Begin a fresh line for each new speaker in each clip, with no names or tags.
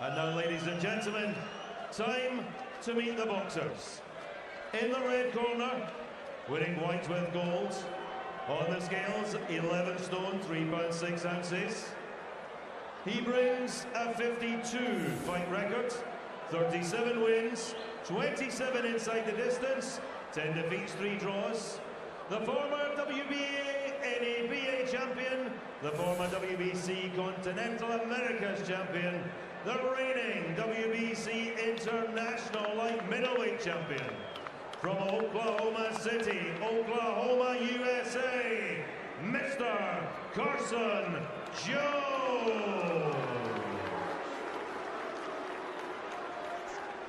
And now, ladies and gentlemen, time to meet the boxers. In the red corner, winning white with gold. On the scales, 11 stone, 3 pounds 6 ounces. He brings a 52 fight record, 37 wins, 27 inside the distance, 10 defeats, 3 draws. The former WBA NABA champion, the former WBC Continental Americas champion, the reigning WBC International Light Middleweight champion. From Oklahoma City, Oklahoma, USA, Mr. Carson Jones.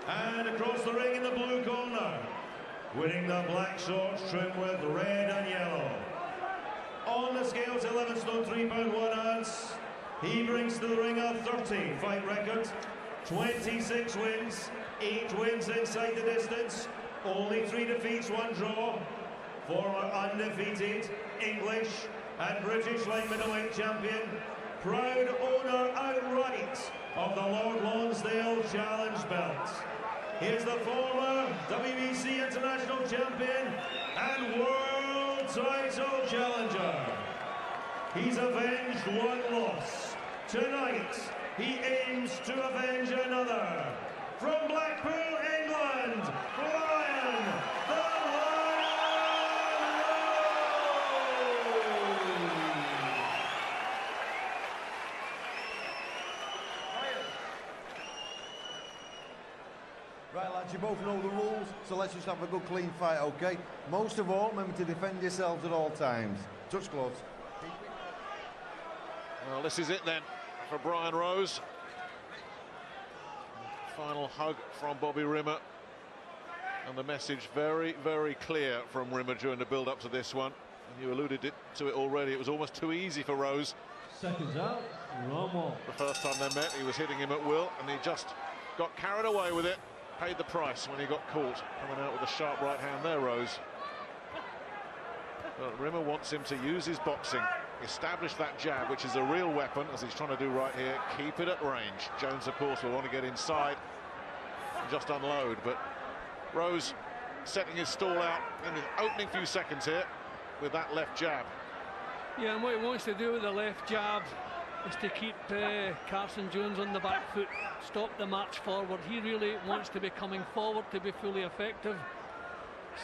And across the ring in the blue corner, winning the black shorts trimmed with red and yellow. On the scales, 11 stone, 3 pound 1 ounce. He brings to the ring a 30 fight record, 26 wins, 8 wins inside the distance, only 3 defeats, 1 draw. Former undefeated English and British light middleweight champion, proud owner outright of the Lord Lonsdale Challenge belt. He is the former WBC International champion and world title challenger. He's avenged 1 loss. Tonight, he aims to avenge another. From Blackpool, England, Brian the Lion
Right, lads, you both know the rules, so let's just have a good clean fight, okay? Most of all, remember to defend yourselves at all times. Touch gloves.
Well, this is it then for Brian Rose. Final hug from Bobby Rimmer. And the message very, very clear from Rimmer during the build-up to this one. And you alluded to it already. It was almost too easy for Rose.
Seconds out, Romo.
The first time they met, he was hitting him at will, and he just got carried away with it. Paid the price when he got caught. Coming out with a sharp right hand there, Rose. But Rimmer wants him to use his boxing, establish that jab, which is a real weapon, as he's trying to do right here. Keep it at range. Jones, of course, will want to get inside and just unload, but Rose setting his stall out in the opening few seconds here with that left jab.
Yeah, and what he wants to do with the left jab is to keep Carson Jones on the back foot, stop the march forward. He really wants to be coming forward to be fully effective.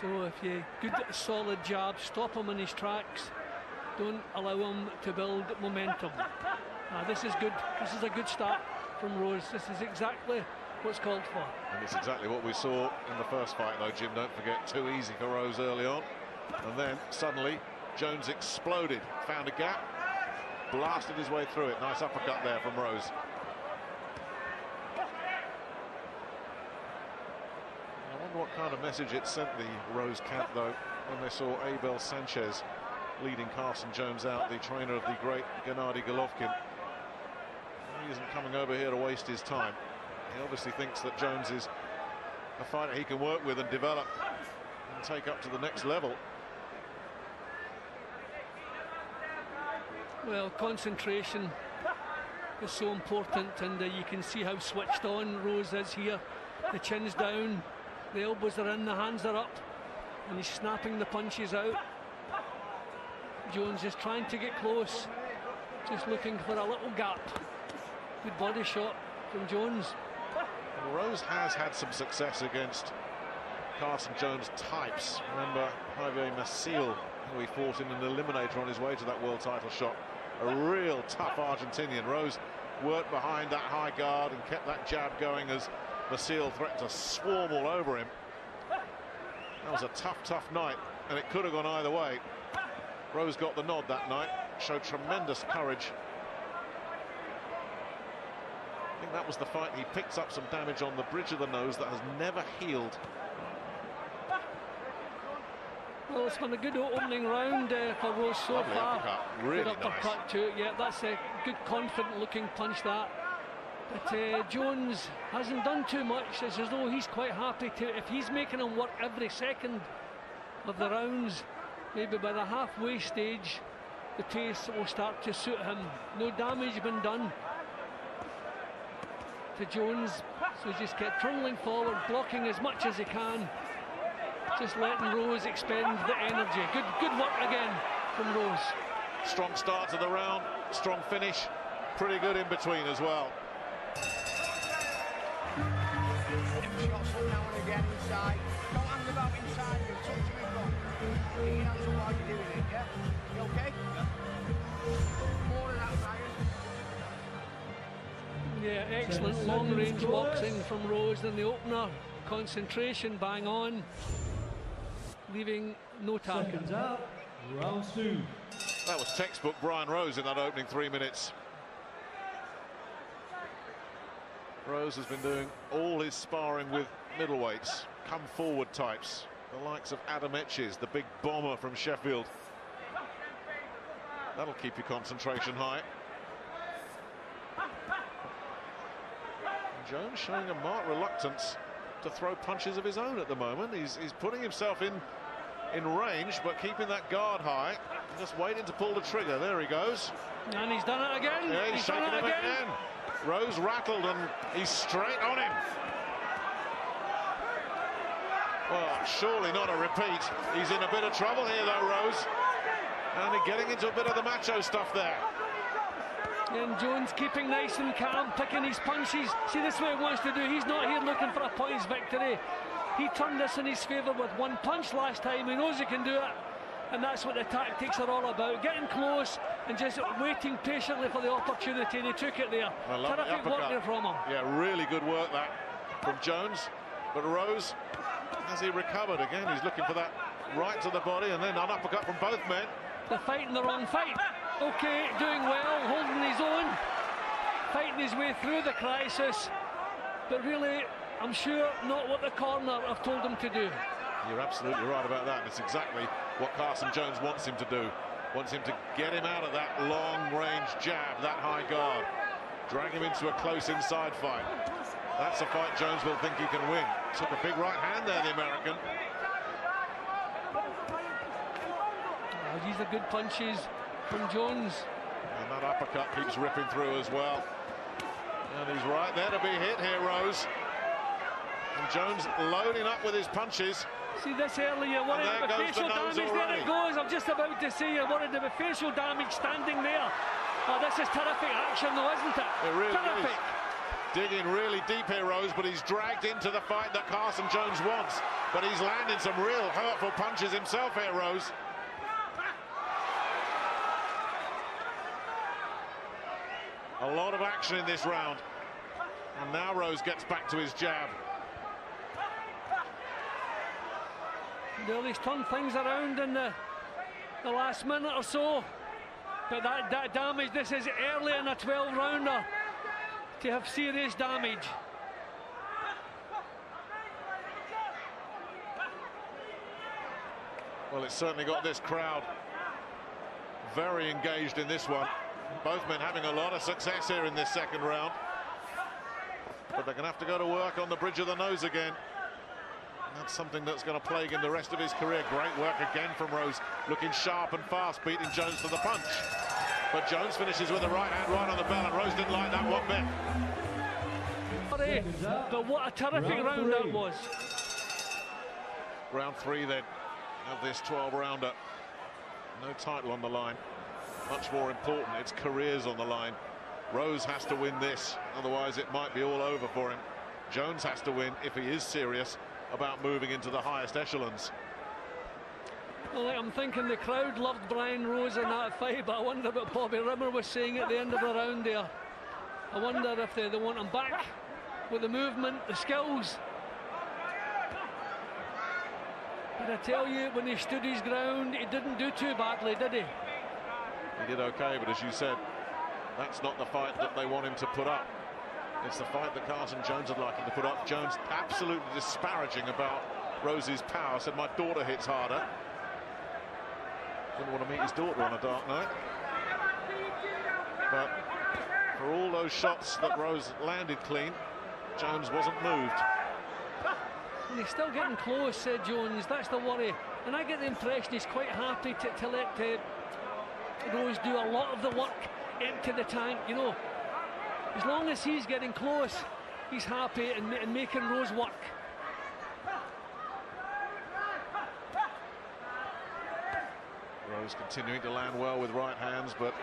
So if you good solid jab, stop him in his tracks, don't allow him to build momentum. This is good. This is a good start from Rose. This is exactly what's called for.
And it's exactly what we saw in the first fight, though, Jim. Don't forget, too easy for Rose early on. And then suddenly Jones exploded, found a gap, blasted his way through it. Nice uppercut there from Rose. I wonder what kind of message it sent the Rose camp, though, when they saw Abel Sanchez leading Carson Jones out, the trainer of the great Gennady Golovkin. He isn't coming over here to waste his time. He obviously thinks that Jones is a fighter he can work with and develop and take up to the next level.
Well, concentration is so important, and you can see how switched on Rose is here. The chin's down, the elbows are in, the hands are up, and he's snapping the punches out. Jones is trying to get close, just looking for a little gap. Good body shot from Jones.
Well, Rose has had some success against Carson Jones types. Remember Javier Maciel, who he fought in an eliminator on his way to that world title shot. A real tough Argentinian. Rose worked behind that high guard and kept that jab going as Maciel threatened to swarm all over him. That was a tough night, and it could have gone either way. Rose got the nod that night, showed tremendous courage. I think that was the fight he picked up some damage on the bridge of the nose that has never healed.
Well, it's been a good opening round for Rose so
Lovely
far.
uppercut, really
good uppercut
nice.
too. Yeah, that's a good, confident-looking punch, that. But Jones hasn't done too much. It's as though he's quite happy to, if he's making him work every second of the rounds, maybe by the halfway stage, the pace will start to suit him. No damage been done to Jones, so he just kept trundling forward, blocking as much as he can, just letting Rose expend the energy. Good work again from Rose.
Strong start to the round, strong finish, pretty good in between as well.
Shots up now and again inside. Don't hang about inside, you touch him in front. Get your hands up while you're doing it, yeah? You okay? More of that, Ryan.
Yeah, excellent long-range boxing from Rose in the opener. Concentration bang on, leaving no target.
Round 2.
That was textbook Brian Rose in that opening 3 minutes. Rose has been doing all his sparring with middleweights, come forward types, the likes of Adam Etches, the big bomber from Sheffield. That'll keep your concentration high. And Jones showing a marked reluctance to throw punches of his own at the moment. He's putting himself in range, but keeping that guard high, just waiting to pull the trigger. There he goes.
And he's done it again.
Yeah, he's shaking him again. Rose rattled and he's straight on him. Well, surely not a repeat. He's in a bit of trouble here though, Rose. And getting into a bit of the macho stuff there.
And Jones keeping nice and calm, picking his punches. See, this is what he wants to do. He's not here looking for a points victory. He turned this in his favour with one punch last time. He knows he can do it. And that's what the tactics are all about. Getting close and just waiting patiently for the opportunity. And he took it there. Terrific work there from him.
Yeah, really good work that from Jones. But Rose, has he recovered again? He's looking for that right to the body and then an uppercut from both men.
They're fighting the wrong fight. Okay, doing well, holding his own, fighting his way through the crisis. But really, I'm sure not what the corner have told him to do.
You're absolutely right about that. It's exactly what Carson Jones wants him to do. Wants him to get him out of that long-range jab, that high guard. Drag him into a close inside fight. That's a fight Jones will think he can win. Took a big right hand there, the American.
Oh, these are good punches from Jones.
And that uppercut keeps ripping through as well. And he's right there to be hit here, Rose. And Jones loading up with his punches.
See this earlier, worried about facial damage. There it goes. I'm just about to say you're worried about facial damage standing there. Oh, this is terrific action though, isn't it?
It really
terrific.
is. Digging really deep here, Rose, but he's dragged into the fight that Carson Jones wants. But he's landing some real hurtful punches himself here, Rose. A lot of action in this round. And now Rose gets back to his jab.
Well, he's turned things around in the last minute or so. But that damage, this is early in a 12-rounder to have serious damage.
Well, it's certainly got this crowd very engaged in this one. Both men having a lot of success here in this second round. But they're going to have to go to work on the bridge of the nose again. That's something that's going to plague him the rest of his career. Great work again from Rose, looking sharp and fast, beating Jones to the punch. But Jones finishes with a right hand right on the bell, and Rose didn't like that one bit.
But what a terrific round that was.
Round 3 then of this 12-rounder. No title on the line. Much more important, it's careers on the line. Rose has to win this, otherwise it might be all over for him. Jones has to win if he is serious about moving into the highest echelons.
Well, I'm thinking the crowd loved Brian Rose in that fight, but I wonder what Bobby Rimmer was saying at the end of the round there. I wonder if they want him back with the movement, the skills. But I tell you, when he stood his ground, he didn't do too badly, did he?
He did okay, but as you said, that's not the fight that they want him to put up. It's the fight that Carson Jones would like him to put up. Jones absolutely disparaging about Rose's power, said my daughter hits harder. Didn't want to meet his daughter on a dark night. But for all those shots that Rose landed clean, Jones wasn't moved.
And he's still getting close, said Jones. That's the worry. And I get the impression he's quite happy to let Rose do a lot of the work, empty the tank, you know. As long as he's getting close, he's happy in making Rose work.
Rose continuing to land well with right hands, but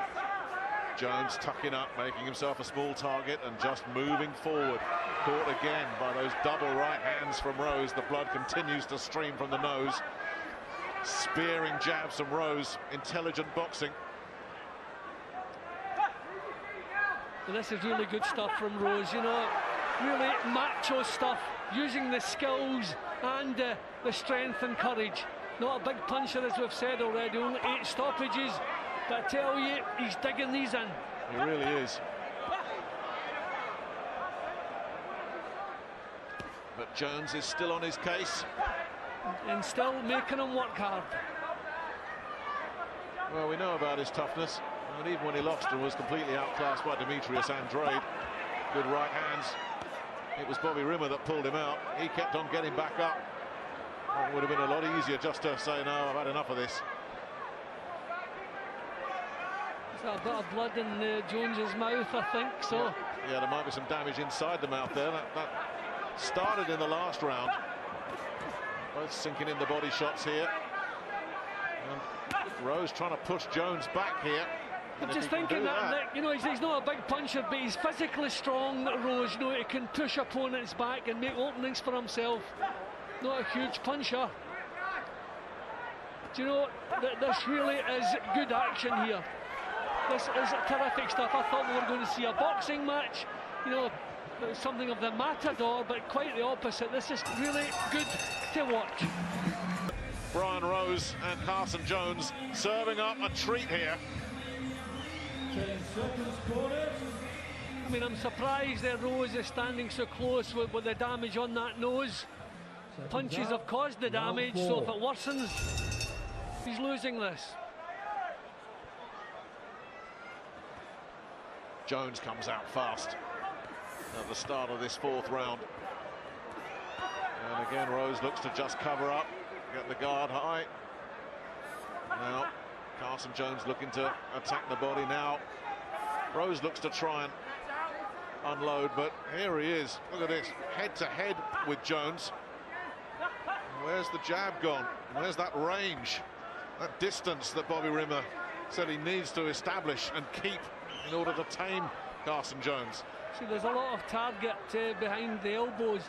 Jones tucking up, making himself a small target and just moving forward. Caught again by those double right hands from Rose. The blood continues to stream from the nose. Spearing jabs from Rose. Intelligent boxing.
Well, this is really good stuff from Rose, you know, really macho stuff, using the skills and the strength and courage. Not a big puncher, as we've said already, only 8 stoppages, but I tell you, he's digging these in.
He really is. But Jones is still on his case.
And still making him work hard.
Well, we know about his toughness, and even when he lost and was completely outclassed by Demetrius Andrade, good right hands, it was Bobby Rimmer that pulled him out. He kept on getting back up. It would have been a lot easier just to say, no, I've had enough of this.
There's a bit of blood in Jones's mouth, I think, so.
Yeah, there might be some damage inside the mouth there. That started in the last round. Both sinking in the body shots here. And Rose trying to push Jones back here.
I'm just thinking that, Nick, you know, he's not a big puncher, but he's physically strong, Rose. You know, he can push opponents back and make openings for himself. Not a huge puncher. Do you know, this really is good action here. This is terrific stuff. I thought we were going to see a boxing match, you know, something of the matador, but quite the opposite. This is really good to watch.
Brian Rose and Carson Jones serving up a treat here.
10 seconds, corner.
I mean, I'm surprised that Rose is standing so close with the damage on that nose. Punches have caused the damage, so if it worsens, he's losing this.
Jones comes out fast at the start of this 4th round. And again, Rose looks to just cover up, get the guard high. Now, Carson Jones looking to attack the body now. Rose looks to try and unload, but here he is. Look at this, head to head with Jones. Where's the jab gone? Where's that range, that distance that Bobby Rimmer said he needs to establish and keep in order to tame Carson Jones?
See, there's a lot of target behind the elbows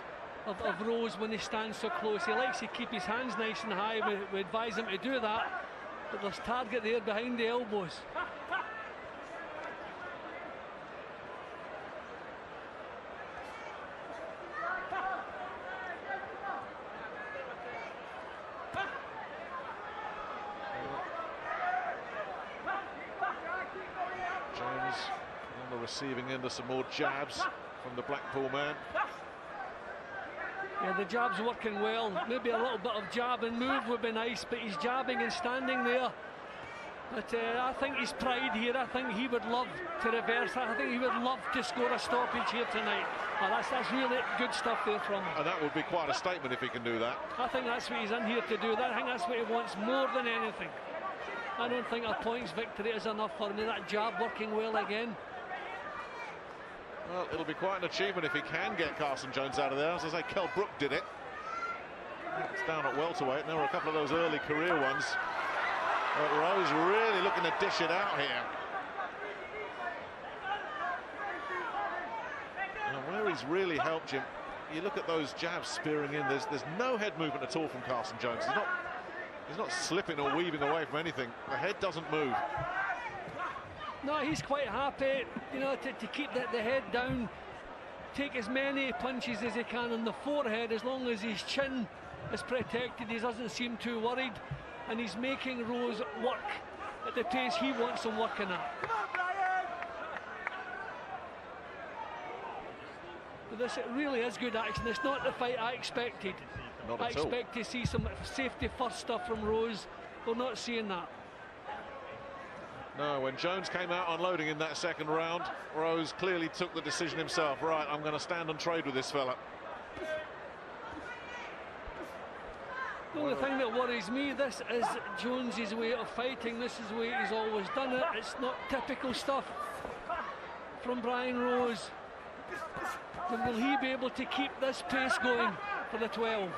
of Rose when he stands so close. He likes to keep his hands nice and high. We advise him to do that, but there's target there behind the elbows.
Receiving into some more jabs from the Blackpool man.
Yeah, the jab's working well. Maybe a little bit of jab and move would be nice, but he's jabbing and standing there. But I think his pride here, I think he would love to reverse that. I think he would love to score a stoppage here tonight. Oh, that's really good stuff there from him.
And that would be quite a statement if he can do that.
I think that's what he's in here to do. I think that's what he wants more than anything. I don't think a points victory is enough for me. That jab working well again.
Well, it'll be quite an achievement if he can get Carson Jones out of there. As I say, Kell Brook did it. It's down at welterweight. There were a couple of those early career ones. But Rose really looking to dish it out here. And where he's really helped him, you look at those jabs spearing in. There's no head movement at all from Carson Jones. He's not slipping or weaving away from anything. The head doesn't move.
No, he's quite happy, you know, to keep the head down, take as many punches as he can on the forehead. As long as his chin is protected, he doesn't seem too worried, and he's making Rose work at the pace he wants him working at. But this really is good action. It's not the fight I expected.
Not
I
at all.
expect to see some safety first stuff from Rose. We're not seeing that.
No, when Jones came out unloading in that 2nd round, Rose clearly took the decision himself. Right, I'm going to stand and trade with this fella.
The only thing that worries me, this is Jones's way of fighting. This is the way he's always done it. It's not typical stuff from Brian Rose. And will he be able to keep this pace going for the 12?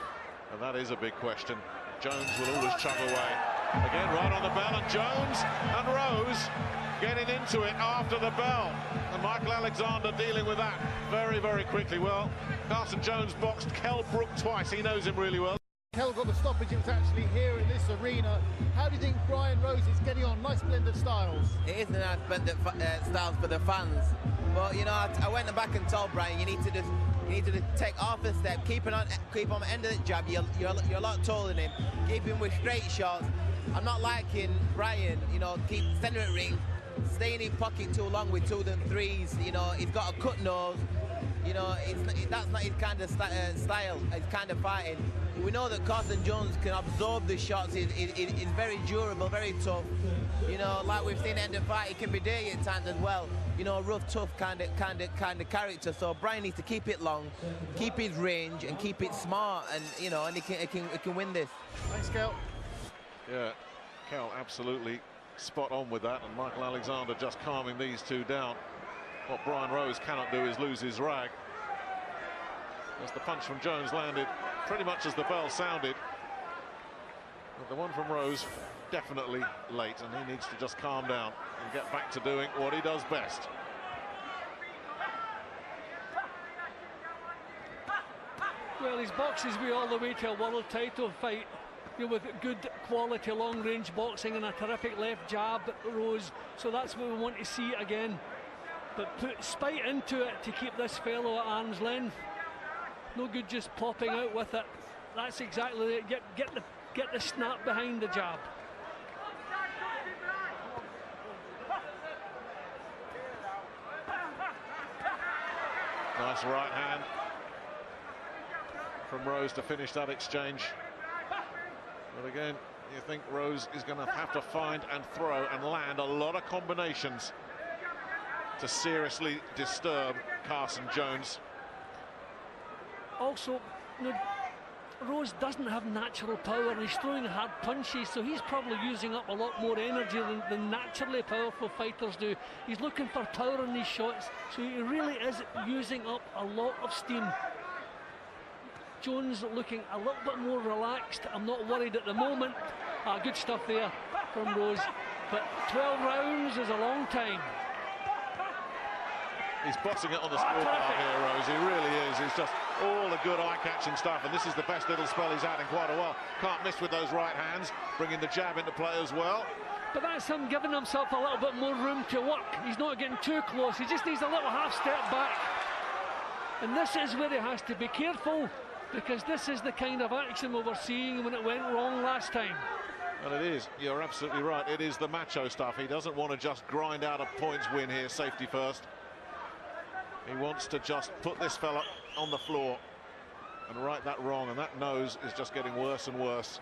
And that is a big question. Jones will always chug away. Again, right on the bell, and Jones and Rose getting into it after the bell. And Michael Alexander dealing with that very, very quickly. Well, Carson Jones boxed Kell Brook twice. He knows him really well.
Kell got the stoppage. It was actually here in this arena. How do you think Brian Rose is getting on? Nice blend of styles.
It is a nice blend of styles for the fans. But you know, I went back and told Brian, you need to just take half a step, keep on the end of the jab. You're a lot taller than him. Keep him with straight shots. I'm not liking Brian. You know, keep centering ring, stay in his pocket too long with 2 and 3s. You know, he's got a cut nose. You know, that's not his kind of style, his kind of fighting. We know that Carson Jones can absorb the shots. He's very durable, very tough. You know, like we've seen end of fight, he can be dirty at times as well. You know, rough, tough kind of character. So Brian needs to keep it long, keep his range, and keep it smart. And you know, and he can win this.
Thanks, Kell.
Yeah, Kell absolutely spot on with that, and Michael Alexander just calming these two down. What Brian Rose cannot do is lose his rag. As the punch from Jones landed pretty much as the bell sounded. But the one from Rose definitely late, and he needs to just calm down and get back to doing what he does best.
Well, his boxes way all the way to a world title fight, you know, with good quality long-range boxing and a terrific left jab, Rose. So that's what we want to see again. But put spite into it to keep this fellow at arm's length. No good just popping out with it. That's exactly it. Get the snap behind the jab.
Nice right hand from Rose to finish that exchange. But again, you think Rose is going to have to find and throw and land a lot of combinations to seriously disturb Carson Jones.
Also, you know, Rose doesn't have natural power, and he's throwing hard punches, so he's probably using up a lot more energy than naturally powerful fighters do. He's looking for power in these shots, so he really is using up a lot of steam. Jones looking a little bit more relaxed. I'm not worried at the moment. Good stuff there from Rose, but 12 rounds is a long time.
He's bossing it on the scorecard here, Rose. He really is. He's just all the good eye-catching stuff, and this is the best little spell he's had in quite a while. Can't miss with those right hands, bringing the jab into play as well.
But that's him giving himself a little bit more room to work. He's not getting too close. He just needs a little half step back. And this is where he has to be careful, because this is the kind of action we were seeing when it went wrong last time.
And it is. You're absolutely right. It is the macho stuff. He doesn't want to just grind out a points win here, safety first. He wants to just put this fella on the floor and right that wrong, and that nose is just getting worse and worse.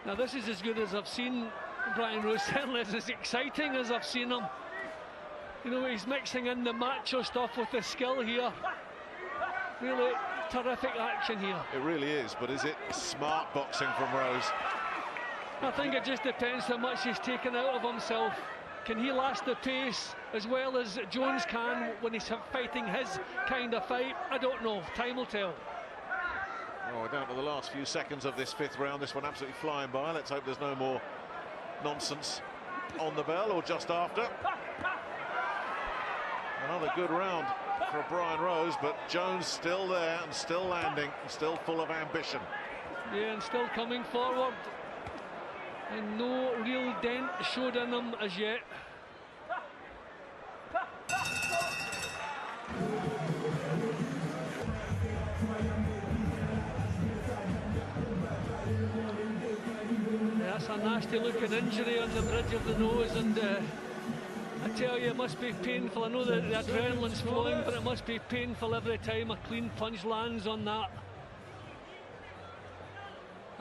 Now this is as good as I've seen Brian Rose, certainly it's as exciting as I've seen him. You know, he's mixing in the macho stuff with the skill here. Really terrific action here.
It really is, but is it smart boxing from Rose?
I think it just depends how much he's taken out of himself. Can he last the pace as well as Jones can when he's fighting his kind of fight? I don't know. Time will tell.
Oh, we're down to the last few seconds of this fifth round. This one absolutely flying by. Let's hope there's no more nonsense on the bell or just after. Another good round for Brian Rose, but Jones still there and still landing and still full of ambition.
Yeah, and still coming forward. And no real dent showed in him as yet. That's a nasty looking injury on the bridge of the nose, and I tell you, it must be painful. I know that the adrenaline's flowing, but it must be painful every time a clean punch lands on that.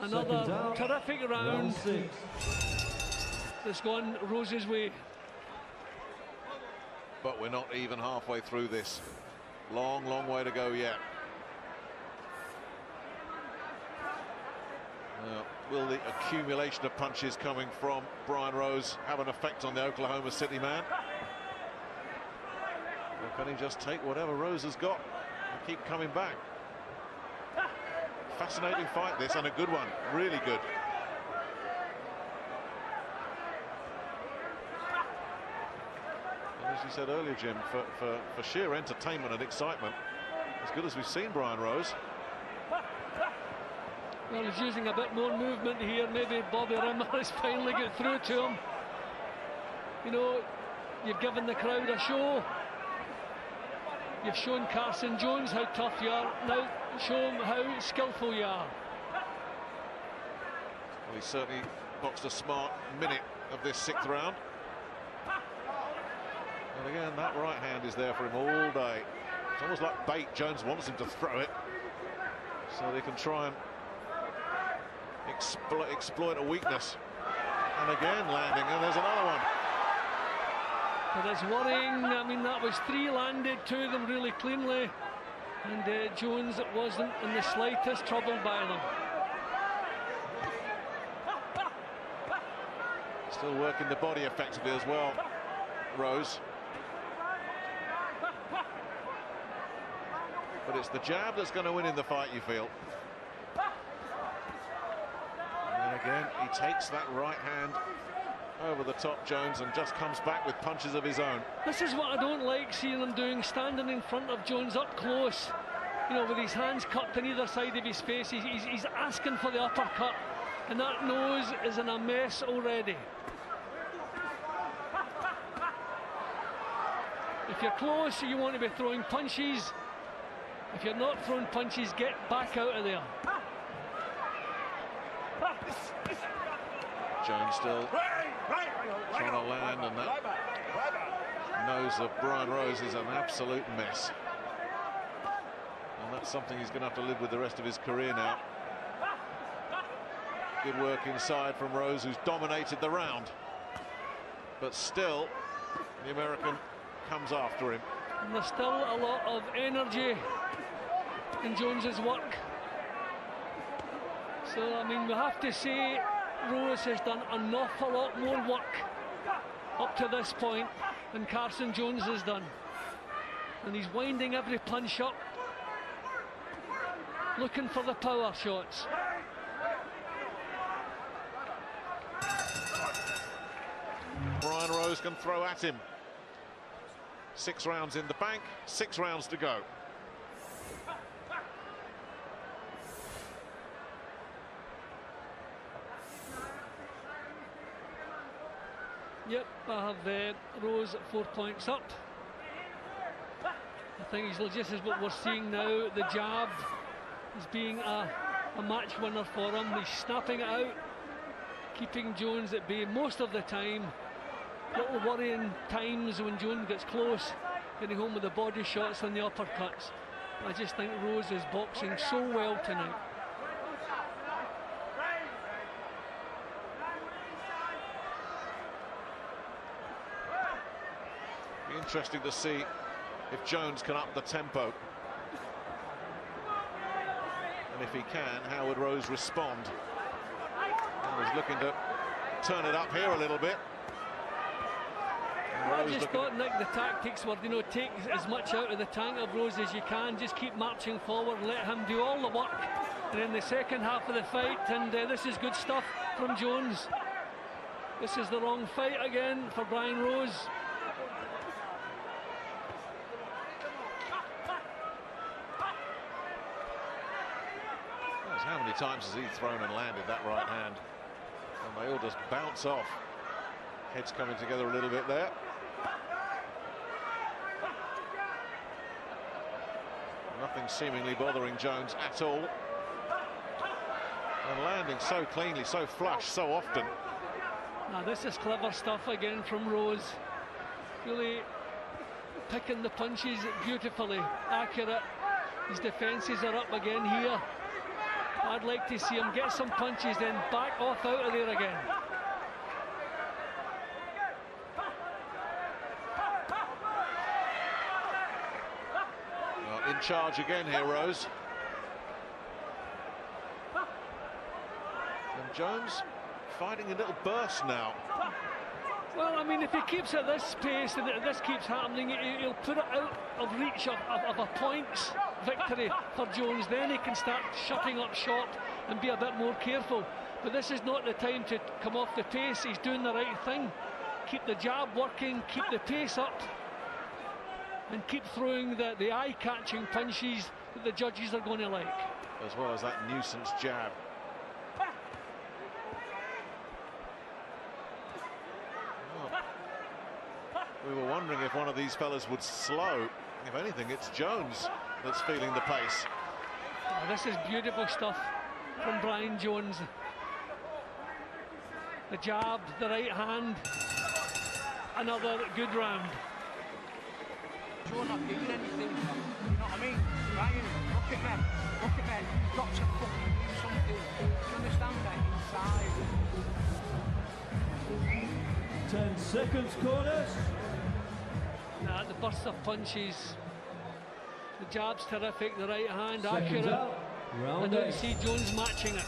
Another terrific round that's gone Rose's way.
But we're not even halfway through this. Long, long way to go yet. Well, Will the accumulation of punches coming from Brian Rose have an effect on the Oklahoma City man? Or can he just take whatever Rose has got and keep coming back? Fascinating fight this, and a good one, really good. And as you said earlier, Jim, for sheer entertainment and excitement, as good as we've seen Brian Rose.
Well, he's using a bit more movement here. Maybe Bobby Rimmer has finally got through to him. You know, you've given the crowd a show. You've shown Carson Jones how tough you are. Now show him how skillful you are.
Well, he certainly boxed a smart minute of this 6th round. And again, that right hand is there for him all day. It's almost like bait. Jones wants him to throw it so they can try and exploit a weakness. And again landing, and there's another one.
But it's worrying. I mean, that was 3 landed, 2 of them really cleanly, and Jones wasn't in the slightest troubled by them.
Still working the body effectively as well, Rose. But it's the jab that's going to win in the fight, you feel. And again, he takes that right hand over the top, Jones, and just comes back with punches of his own.
This is what I don't like seeing him doing, standing in front of Jones up close, you know, with his hands cupped on either side of his face. He's asking for the uppercut, and that nose is in a mess already. If you're close, you want to be throwing punches. If you're not throwing punches, get back out of there.
Jones still trying to land, and that nose of Brian Rose is an absolute mess. And that's something he's going to have to live with the rest of his career now. Good work inside from Rose, who's dominated the round. But still, the American comes after him.
And there's still a lot of energy in Jones's work. So, I mean, we have to say Rose has done an awful lot more work up to this point than Carson Jones has done. And he's winding every punch up, looking for the power shots.
Brian Rose can throw at him. 6 rounds in the bank, 6 rounds to go.
Yep, I have Rose 4 points up. I think he's just as what we're seeing now, the jab is being a match winner for him. He's snapping it out, keeping Jones at bay most of the time. Little worrying times when Jones gets close, getting home with the body shots and the uppercuts. I just think Rose is boxing so well tonight.
Be interesting to see if Jones can up the tempo. And if he can, how would Rose respond? And he's looking to turn it up here a little bit.
I just thought, Nick, the tactics were, you know, take as much out of the tank of Rose as you can, just keep marching forward, let him do all the work. And in the second half of the fight, and this is good stuff from Jones. This is the wrong fight again for Brian Rose.
How many times has he thrown and landed that right hand? And they all just bounce off. Heads coming together a little bit there. Nothing seemingly bothering Jones at all. And landing so cleanly, so flush, so often.
Now this is clever stuff again from Rose. Really picking the punches beautifully, accurate. His defences are up again here. I'd like to see him get some punches, then back off out of there again.
Well, in charge again here, Rose. And Jones fighting a little burst now.
Well, I mean, if he keeps at this pace and this keeps happening, he'll put it out of reach of a points victory for Jones. Then he can start shutting up short and be a bit more careful. But this is not the time to come off the pace. He's doing the right thing. Keep the jab working, keep the pace up, and keep throwing the eye-catching punches that the judges are going to like.
As well as that nuisance jab. We were wondering if one of these fellas would slow. If anything, it's Jones that's feeling the pace.
Oh, this is beautiful stuff from Brian Jones. The jab, the right hand, another good round.
You're not doing anything, you know what I mean? Brian, look at me, you've got to fucking do something. Do you understand that? Inside.
10 seconds, corners.
The burst of punches, the jab's terrific, the right hand accurate. I don't see Jones matching it.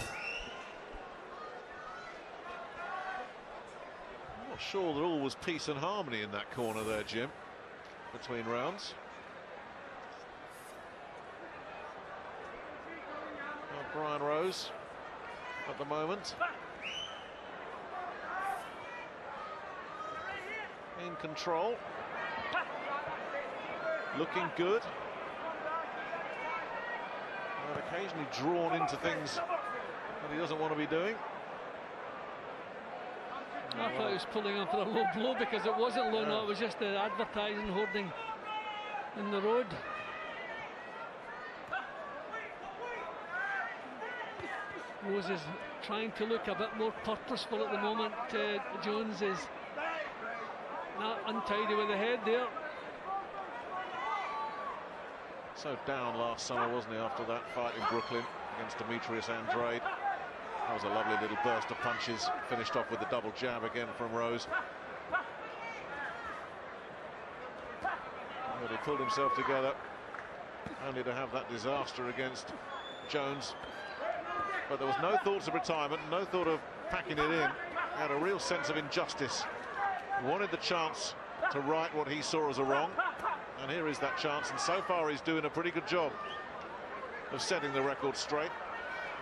I'm not sure that all was peace and harmony in that corner there, Jim, between rounds. Brian Rose at the moment in control, looking good, and occasionally drawn into things that he doesn't want to be doing.
I thought he was pulling on for a low blow because it wasn't low, no, it was just the advertising hoarding in the road. Rose is trying to look a bit more purposeful at the moment. Jones is not untidy with the head there.
So down last summer, wasn't he, after that fight in Brooklyn against Demetrius Andrade. That was a lovely little burst of punches, finished off with the double jab again from Rose. But he pulled himself together, only to have that disaster against Jones. But there was no thoughts of retirement, no thought of packing it in. He had a real sense of injustice. He wanted the chance to right what he saw as a wrong. And here is that chance, and so far he's doing a pretty good job of setting the record straight,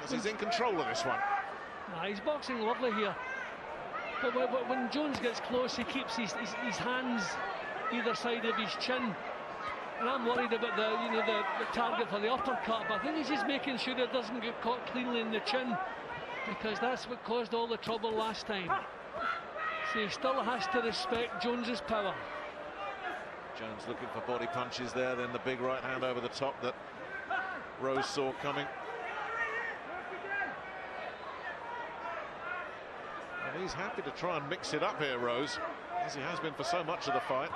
as he's in control of this one.
He's boxing lovely here. But when Jones gets close, he keeps his hands either side of his chin. And I'm worried about the target for the uppercut, but I think he's just making sure it doesn't get caught cleanly in the chin, because that's what caused all the trouble last time. So he still has to respect Jones's power.
Jones looking for body punches there, then the big right hand over the top that Rose saw coming. And he's happy to try and mix it up here, Rose, as he has been for so much of the fight.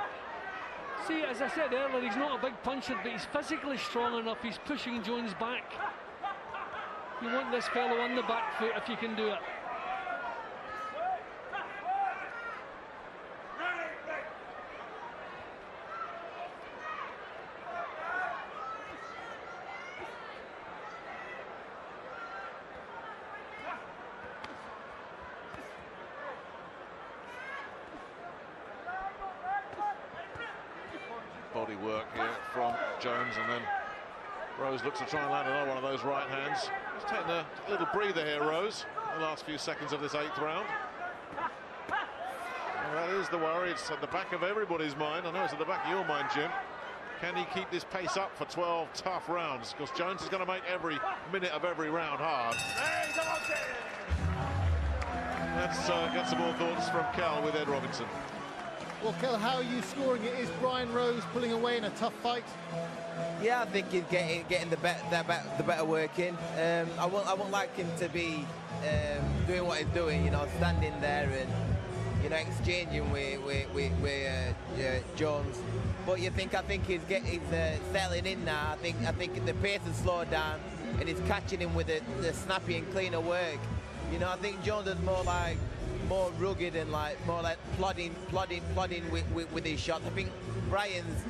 See, as I said earlier, he's not a big puncher, but he's physically strong enough. He's pushing Jones back. You want this fellow on the back foot if you can do it.
Body work here from Jones, and then Rose looks to try and land another one of those right hands. He's taking a little breather here, Rose, the last few seconds of this 8th round. Well, that is the worry. It's at the back of everybody's mind. I know it's at the back of your mind, Jim. Can he keep this pace up for 12 tough rounds? Because Jones is going to make every minute of every round hard. Let's get some more thoughts from Cal with Ed Robinson.
Well, Kel, how are you scoring it? Is Brian Rose pulling away in a tough fight?
Yeah, I think he's getting the better work in. I won't like him to be doing what he's doing, you know, standing there and, you know, exchanging with Jones. But I think he's settling in now. I think the pace has slowed down, and he's catching him with the snappy and cleaner work. You know, I think Jones is more rugged and more like plodding with his shots. I think Brian's,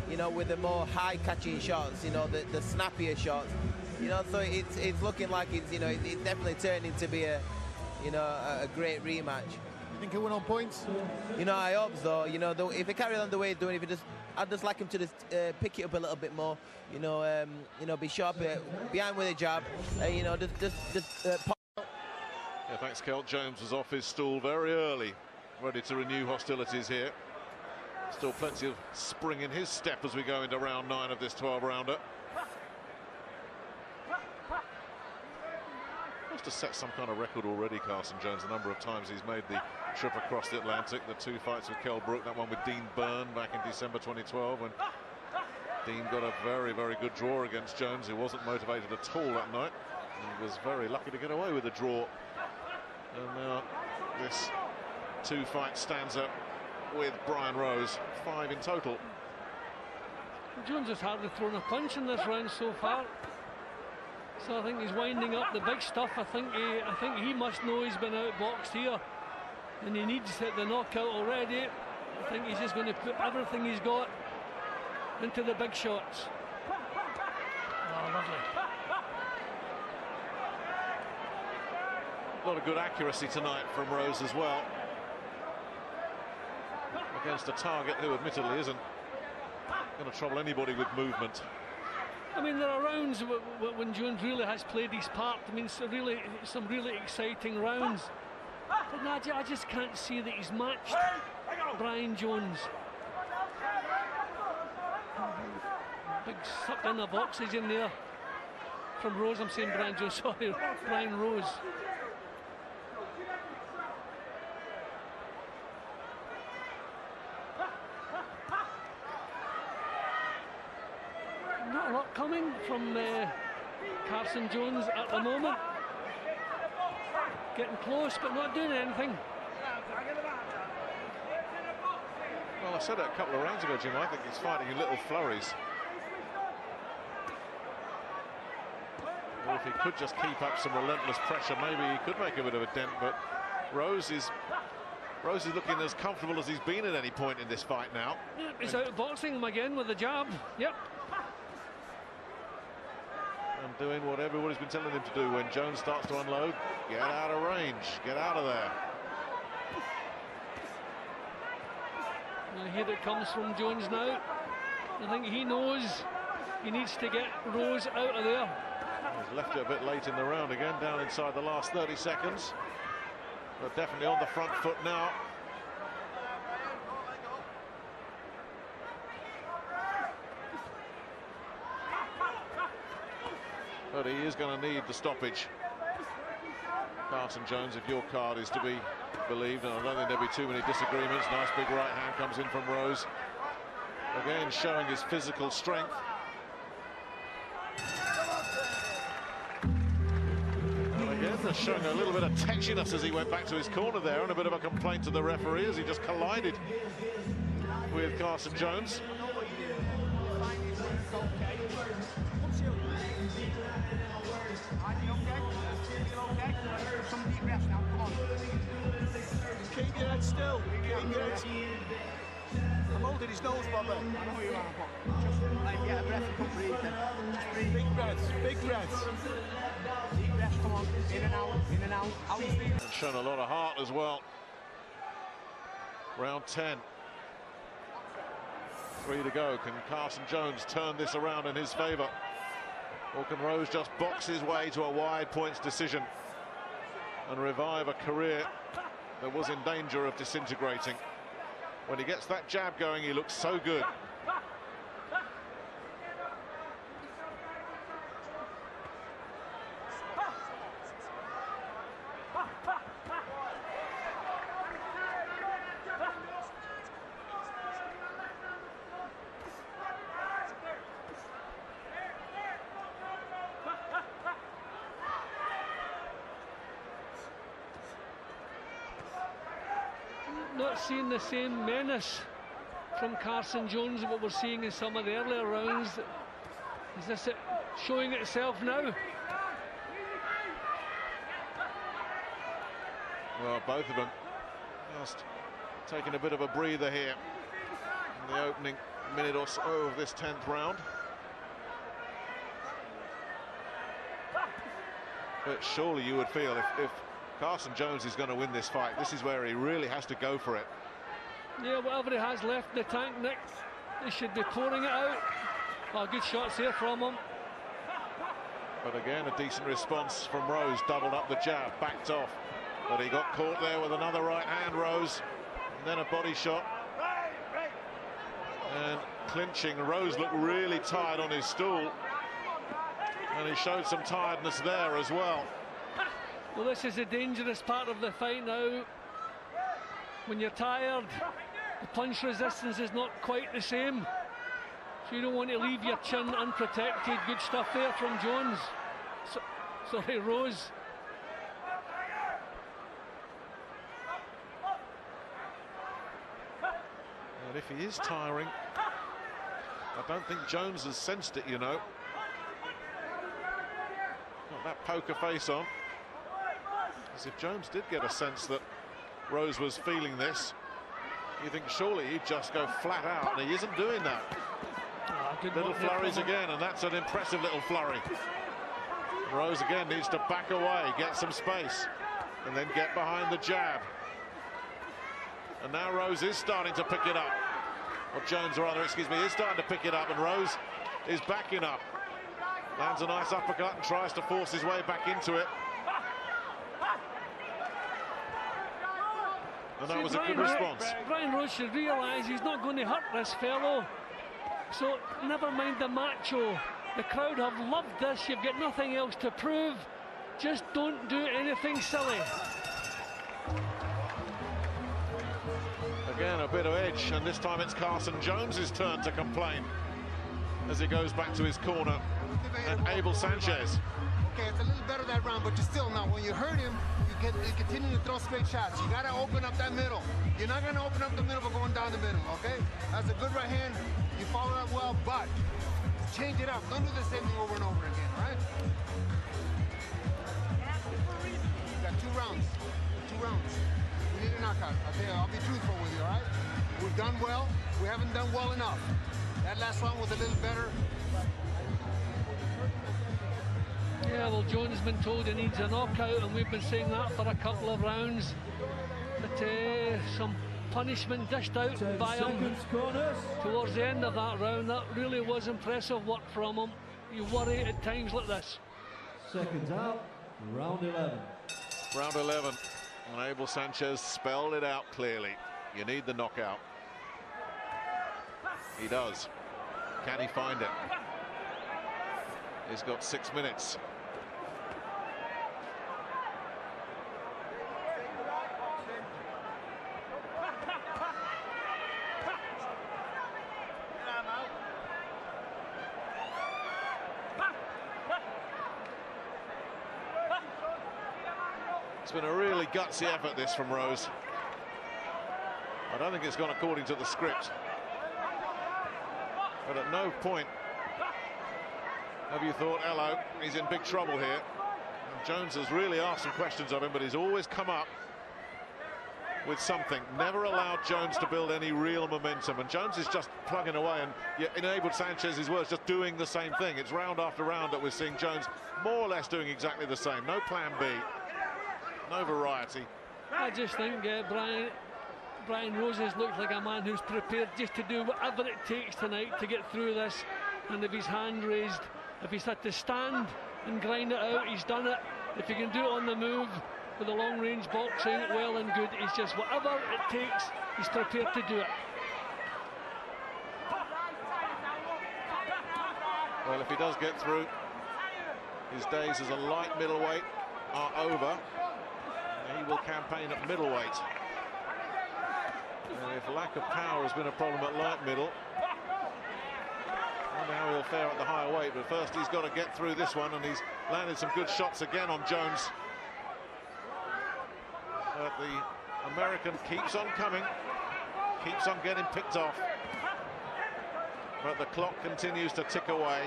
you know, with the more high catching shots, you know, the snappier shots, you know, so it's looking like it's, you know, it's definitely turning to be a you know, a great rematch.
Think he'll win on points?
You know, I hope so. You know, if he carries on the way he's doing, I'd just like him to just pick it up a little bit more. You know, be sharp behind with a jab. You know, pop.
Yeah, thanks, Kel. Jones was off his stool very early, ready to renew hostilities here. Still plenty of spring in his step as we go into round 9 of this 12-rounder. Must have set some kind of record already, Carson Jones, the number of times he's made the trip across the Atlantic. The 2 fights with Kell Brook, that one with Dean Byrne back in December 2012, when Dean got a very, very good draw against Jones, who wasn't motivated at all that night. He was very lucky to get away with the draw. And now this 2-fight stanza with Brian Rose, 5 in total.
Jones has hardly thrown a punch in this round so far. So I think he's winding up the big stuff. I think he must know he's been outboxed here, and he needs the knockout already. I think he's just going to put everything he's got into the big shots. Oh, lovely.
A lot of good accuracy tonight from Rose as well, against a target who admittedly isn't going to trouble anybody with movement.
I mean, there are rounds when Jones really has played his part. I mean, some really exciting rounds. But I just can't see that he's matched Brian Jones. Big sucked in the boxes in there from Rose. I'm saying Brian Jones, sorry, Brian Rose. Not a lot coming from Carson Jones at the moment. Getting close, but not doing anything.
Well, I said it a couple of rounds ago, Jim. I think he's fighting in little flurries. Well, if he could just keep up some relentless pressure, maybe he could make a bit of a dent. But Rose is looking as comfortable as he's been at any point in this fight now.
Yeah, he's outboxing him again with a jab. Yep.
And doing what everybody's been telling him to do. When Jones starts to unload, get out of range, get out of there.
And here it comes from Jones now. I think he knows he needs to get Rose out of there.
He's left it a bit late in the round again, down inside the last 30 seconds. But definitely on the front foot now. But he is going to need the stoppage. Carson Jones, if your card is to be believed, and I don't think there'll be too many disagreements. Nice big right hand comes in from Rose. Again, showing his physical strength. And again, they're showing a little bit of tetchiness as he went back to his corner there, and a bit of a complaint to the referee as he just collided with Carson Jones.
Keep your head still. Keep your head still. I'm holding his nose, Bobby. I know you are, but just like get a breath and come breathing. Just breathe. Big breaths, big breaths. Deep breaths, come on. In and out, in and out. How you feeling?
And shown a lot of heart as well. Round 10. 3 to go. Can Carson Jones turn this around in his favour? Or can Rose just box his way to a wide points decision and revive a career that was in danger of disintegrating? When he gets that jab going, he looks so good.
Not seeing the same menace from Carson Jones that we're seeing in some of the earlier rounds. Is this it showing itself now?
Well, both of them just taking a bit of a breather here in the opening minute or so of this 10th round. But surely you would feel if Carson Jones is going to win this fight. This is where he really has to go for it.
Yeah, whatever he has left in the tank, Nick, he should be pouring it out. Oh, good shots here from him.
But again, a decent response from Rose. Doubled up the jab, backed off. But he got caught there with another right hand, Rose. And then a body shot. And clinching. Rose looked really tired on his stool. And he showed some tiredness there as well.
Well, this is the dangerous part of the fight now. When you're tired, the punch resistance is not quite the same. So you don't want to leave your chin unprotected. Good stuff there from Jones. Sorry, Rose.
And if he is tiring, I don't think Jones has sensed it, you know. Got that poker face on. As if Jones did get a sense that Rose was feeling this, you think surely he'd just go flat out, and he isn't doing that. Little flurries again, and that's an impressive little flurry. Rose again needs to back away, get some space, and then get behind the jab. And now Rose is starting to pick it up. Or Jones, rather, excuse me, is starting to pick it up, and Rose is backing up. Lands a nice uppercut and tries to force his way back into it. And that was a good response.
Brian Rose should realise he's not going to hurt this fellow. So never mind the macho. The crowd have loved this. You've got nothing else to prove. Just don't do anything silly.
Again, a bit of edge, and this time it's Carson Jones's turn to complain as he goes back to his corner. And Abel Sanchez.
Okay, it's a little better that round, but you're still not. When you hurt him, you continue to throw straight shots. You got to open up that middle. You're not going to open up the middle by going down the middle, okay? That's a good right hand. You follow that well, but change it up. Don't do the same thing over and over again, all right? You got 2 rounds. 2 rounds. We need a knockout. I'll be truthful with you, all right? We've done well. We haven't done well enough. That last round was a little better.
Yeah, well, Jones has been told he needs a knockout, and we've been saying that for a couple of rounds. But some punishment dished out by him towards the end of that round. That really was impressive work from him. You worry at times like this.
Seconds out, round 11.
Round 11. And Abel Sanchez spelled it out clearly. You need the knockout. He does. Can he find it? He's got 6 minutes. It's been a really gutsy effort, this, from Rose. I don't think it's gone according to the script. But at no point have you thought, hello, he's in big trouble here. And Jones has really asked some questions of him, but he's always come up with something. Never allowed Jones to build any real momentum. And Jones is just plugging away, and enabled Sanchez's words, just doing the same thing. It's round after round that we're seeing Jones more or less doing exactly the same. No plan B. No variety.
I just think Brian Rose has looked like a man who's prepared just to do whatever it takes tonight to get through this. And if his hand raised, if he's had to stand and grind it out, he's done it. If he can do it on the move with the long-range boxing, well and good. He's just whatever it takes, he's prepared to do it.
Well, if he does get through, his days as a light middleweight are over. He will campaign at middleweight. And if lack of power has been a problem at light middle, I wonder how he'll fare at the higher weight. But first he's got to get through this one, and he's landed some good shots again on Jones. But the American keeps on coming, keeps on getting picked off. But the clock continues to tick away,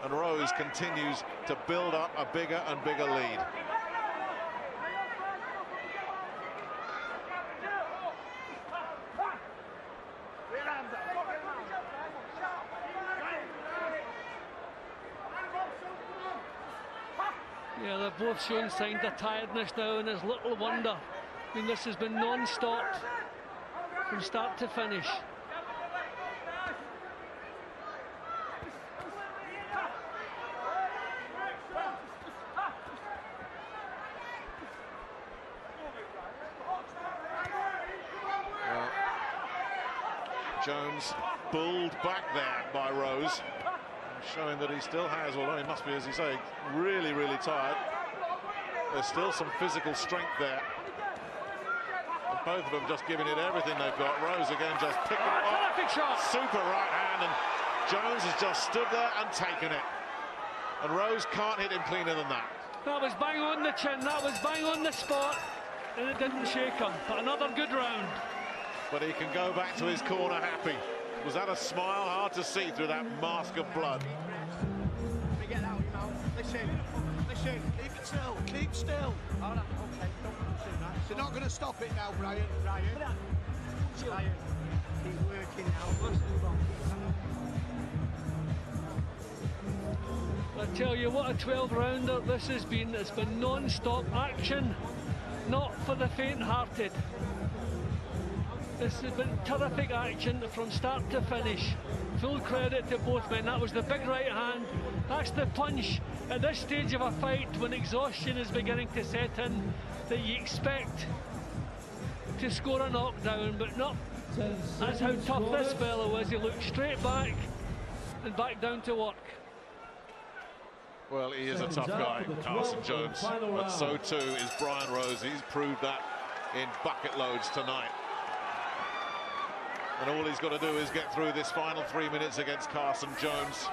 and Rose continues to build up a bigger and bigger lead.
Yeah, they've both shown signs of tiredness now, and there's little wonder. I mean, this has been non-stop from start to finish.
Well, Jones bulled back there by Rose, showing that he still has, although he must be, as you say, really, really tired. There's still some physical strength there. And both of them just giving it everything they've got. Rose again just picking it up. Super right hand, and Jones has just stood there and taken it. And Rose can't hit him cleaner than that.
That was bang on the chin, that was bang on the spot, and it didn't shake him. But another good round.
But he can go back to his corner happy. Was that a smile? Hard to see through that mask of blood.
Get out, you know. Listen, keep it still, keep still. Oh, okay, don't do that. They're not going to stop it now, Brian. Brian, keep working now.
I tell you what, a 12-rounder this has been. It's been non-stop action, not for the faint-hearted. This has been terrific action from start to finish. Full credit to both men. That was the big right hand. That's the punch at this stage of a fight, when exhaustion is beginning to set in, that you expect to score a knockdown, but no. That's how tough this fellow is. He looked straight back and back down to work.
Well, he is a tough guy, Carson Jones, but so too is Brian Rose. He's proved that in bucket loads tonight. And all he's got to do is get through this final 3 minutes against Carson Jones.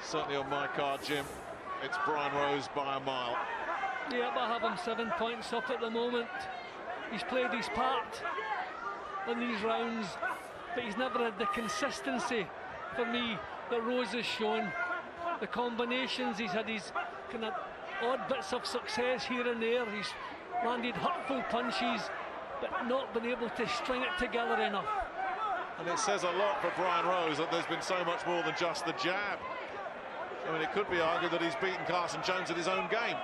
Certainly on my card, Jim, it's Brian Rose by a mile.
Yeah, but I have him 7 points up at the moment. He's played his part in these rounds, but he's never had the consistency for me that Rose has shown. The combinations, he's had his kind of odd bits of success here and there. He's landed hurtful punches, but not been able to string it together enough.
And it says a lot for Brian Rose that there's been so much more than just the jab. I mean, it could be argued that he's beaten Carson Jones at his own game.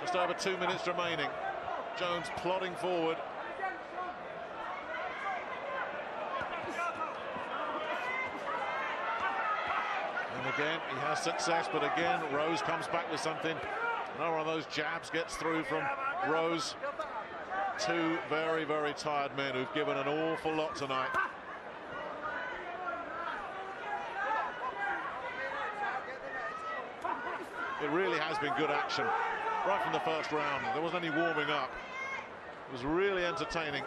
Just over 2 minutes remaining. Jones plodding forward. And again, he has success, but again, Rose comes back with something. Another one of those jabs gets through from Rose. Two very, very tired men who've given an awful lot tonight. It really has been good action right from the first round. There wasn't any warming up. It was really entertaining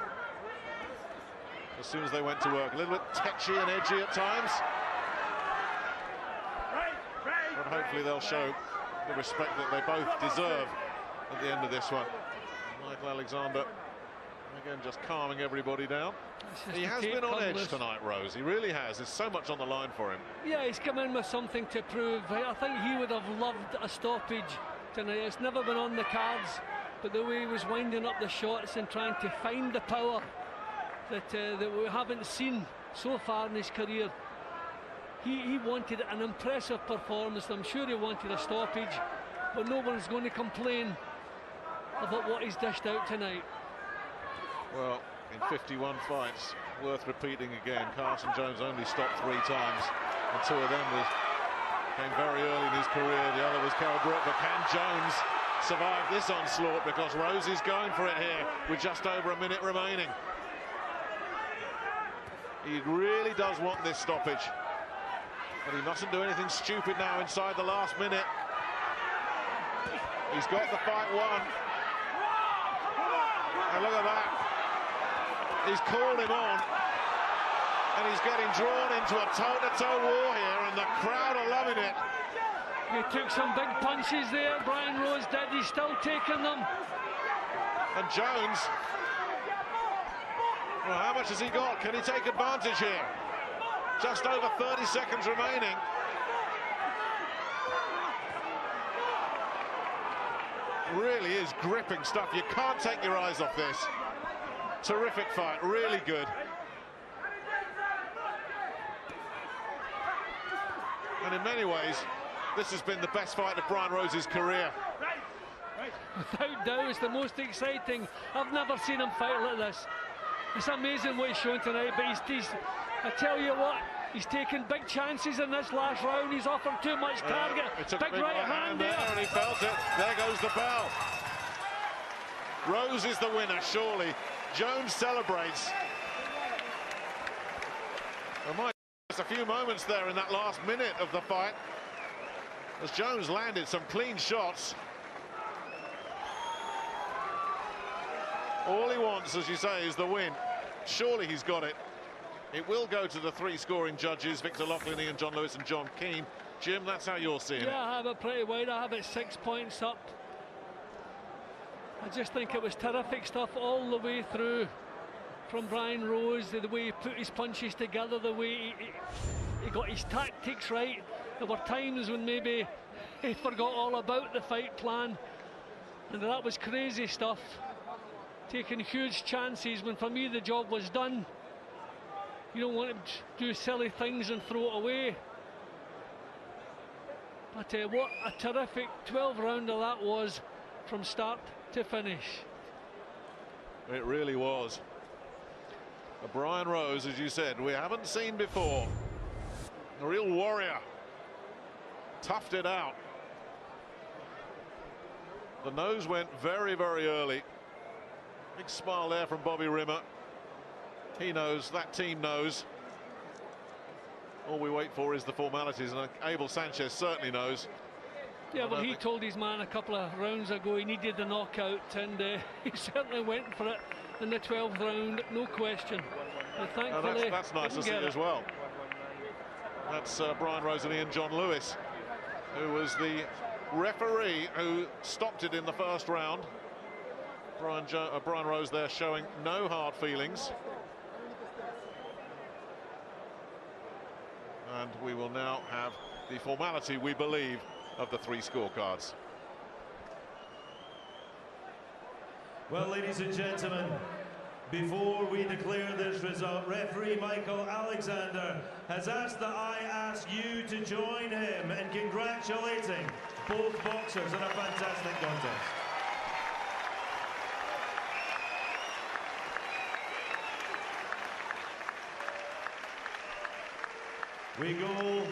as soon as they went to work. A little bit tetchy and edgy at times, but hopefully they'll show the respect that they both deserve at the end of this one. Michael Alexander again just calming everybody down. He has been on edge tonight, Rose. He really has. There's so much on the line for him.
Yeah, he's come in with something to prove. I think he would have loved a stoppage tonight. It's never been on the cards, but the way he was winding up the shots and trying to find the power that we haven't seen so far in his career. He wanted an impressive performance. I'm sure he wanted a stoppage, but no one's going to complain about what he's dished out tonight.
Well, in 51 fights, worth repeating again, Carson Jones only stopped 3 times, and 2 of them came very early in his career. The other was Kell Brook, but can Jones survive this onslaught? Because Rose is going for it here with just over a minute remaining. He really does want this stoppage, but he mustn't do anything stupid now inside the last minute. He's got the fight won. And look at that. He's called him on, and he's getting drawn into a toe-to-toe war here, and the crowd are loving it.
He took some big punches there, Brian Rose did. He's still taking them.
And Jones, well, how much has he got? Can he take advantage here? Just over 30 seconds remaining. Really is gripping stuff. You can't take your eyes off this. Terrific fight, really good. And in many ways, this has been the best fight of Brian Rose's career.
Without doubt, it's the most exciting. I've never seen him fight like this. It's amazing what he's shown tonight, but he's I tell you what, he's taken big chances in this last round. He's offered too much target.
Big right hand there, and he felt it. There goes the bell. Rose is the winner, surely. Jones celebrates. There might be just a few moments there in that last minute of the fight, as Jones landed some clean shots. All he wants, as you say, is the win. Surely he's got it. It will go to the 3 scoring judges, Victor Loughlin, Ian John Lewis and John Keane. Jim, that's how you're seeing it.
Yeah, I have it pretty wide. I have it 6 points up. I just think it was terrific stuff all the way through from Brian Rose, the way he put his punches together, the way he got his tactics right. There were times when maybe he forgot all about the fight plan, and that was crazy stuff. Taking huge chances when, for me, the job was done. You don't want to do silly things and throw it away. But what a terrific 12-rounder that was from start to finish.
It really was. A Brian Rose, as you said, we haven't seen before. A real warrior. Toughed it out. The nose went very, very early. Big smile there from Bobby Rimmer. He knows, that team knows. All we wait for is the formalities, and Abel Sanchez certainly knows.
Yeah, well, he told his man a couple of rounds ago he needed the knockout, and he certainly went for it in the 12th round, no question. And thankfully,
that's nice to see as well. That's Brian Rose and Ian John Lewis, who was the referee who stopped it in the first round. Brian Rose there showing no hard feelings. And we will now have the formality, we believe, of the 3 scorecards.
Well, ladies and gentlemen, before we declare this result, referee Michael Alexander has asked that I ask you to join him in congratulating both boxers on a fantastic contest. We go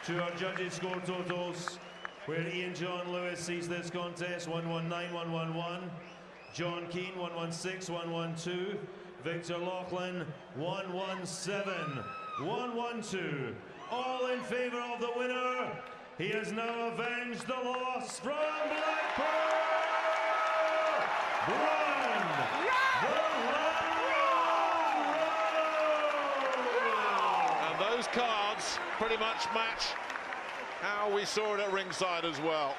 to our judges' score totals, where Ian John Lewis sees this contest 119-111, John Keane 116-112, Victor Loughlin 117-112. All in favour of the winner. He has now avenged the loss from Blackpool, Brian
And those cards pretty much match how we saw it at ringside as well.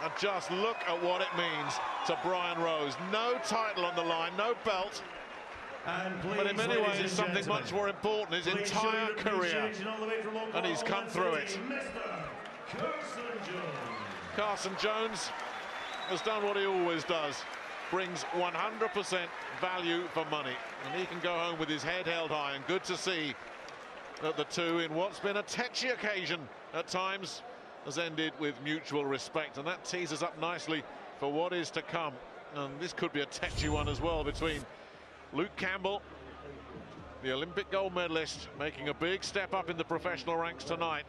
And just look at what it means to Brian Rose. No title on the line, no belt. But in many ways, something much more important, his entire career. And he's come through it. Carson Jones has done what he always does. Brings 100% value for money. And he can go home with his head held high. And good to see that the two, in what's been a tetchy occasion at times, has ended with mutual respect, and that tees us up nicely for what is to come. And this could be a tetchy one as well, between Luke Campbell, the Olympic gold medalist, making a big step up in the professional ranks tonight,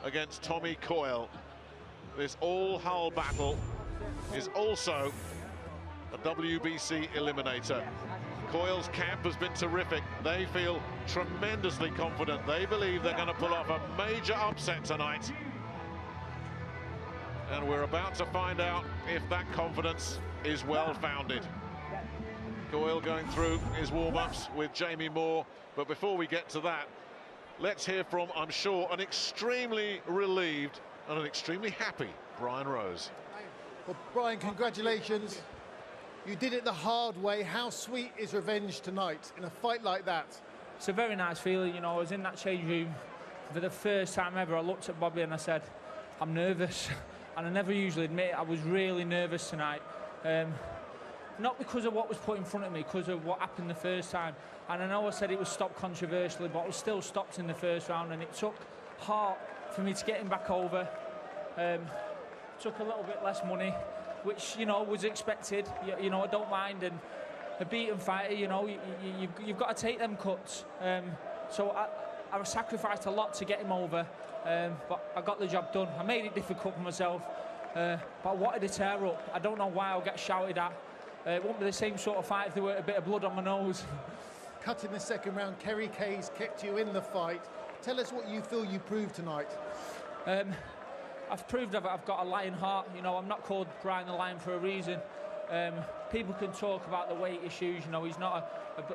against Tommy Coyle. This all-Hull battle is also a WBC eliminator. Coyle's camp has been terrific. They feel tremendously confident. They believe they're going to pull off a major upset tonight. And we're about to find out if that confidence is well-founded. Coyle going through his warm-ups with Jamie Moore. But before we get to that, let's hear from, I'm sure, an extremely relieved and an extremely happy Brian Rose.
Well, Brian, congratulations. You did it the hard way. How sweet is revenge tonight in a fight like that?
It's a very nice feeling. You know, I was in that change room for the first time ever. I looked at Bobby and I said, I'm nervous. And I never usually admit it. I was really nervous tonight. Not because of what was put in front of me, because of what happened the first time. And I know I said it was stopped controversially, but it was still stopped in the first round, and it took heart for me to get him back over. Took a little bit less money, which, you know, was expected. You know, I don't mind, and a beaten fighter, you know, you've got to take them cuts. So I sacrificed a lot to get him over, but I got the job done. I made it difficult for myself, but I wanted to tear up. I don't know why I'll get shouted at. It won't be the same sort of fight if there were a bit of blood on my nose.
Cut in the second round, Kerry Kayes kept you in the fight. Tell us what you feel you proved tonight.
I've proved that I've got a lion heart. You know, I'm not called Brian the Lion for a reason. People can talk about the weight issues. You know, he's not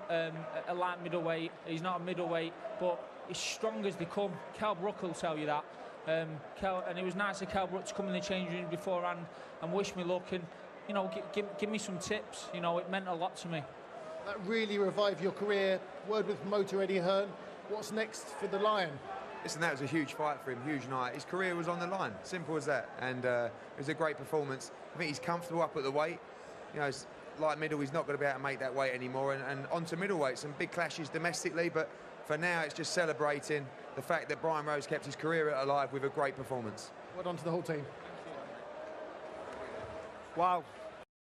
a light middleweight. He's not a middleweight, but he's strong as they come. Kell Brook will tell you that. And it was nice of Kell Brook to come in the changing room beforehand and wish me luck and, you know, give me some tips. You know, it meant a lot to me.
That really revived your career. Word with promoter Eddie Hearn. What's next for the Lion?
Listen, that was a huge fight for him, huge night. His career was on the line, simple as that. And it was a great performance. I think he's comfortable up at the weight. You know, it's light middle, he's not going to be able to make that weight anymore. And onto middleweight, some big clashes domestically, but for now it's just celebrating the fact that Brian Rose kept his career alive with a great performance.
Well done to the whole team.
Wow,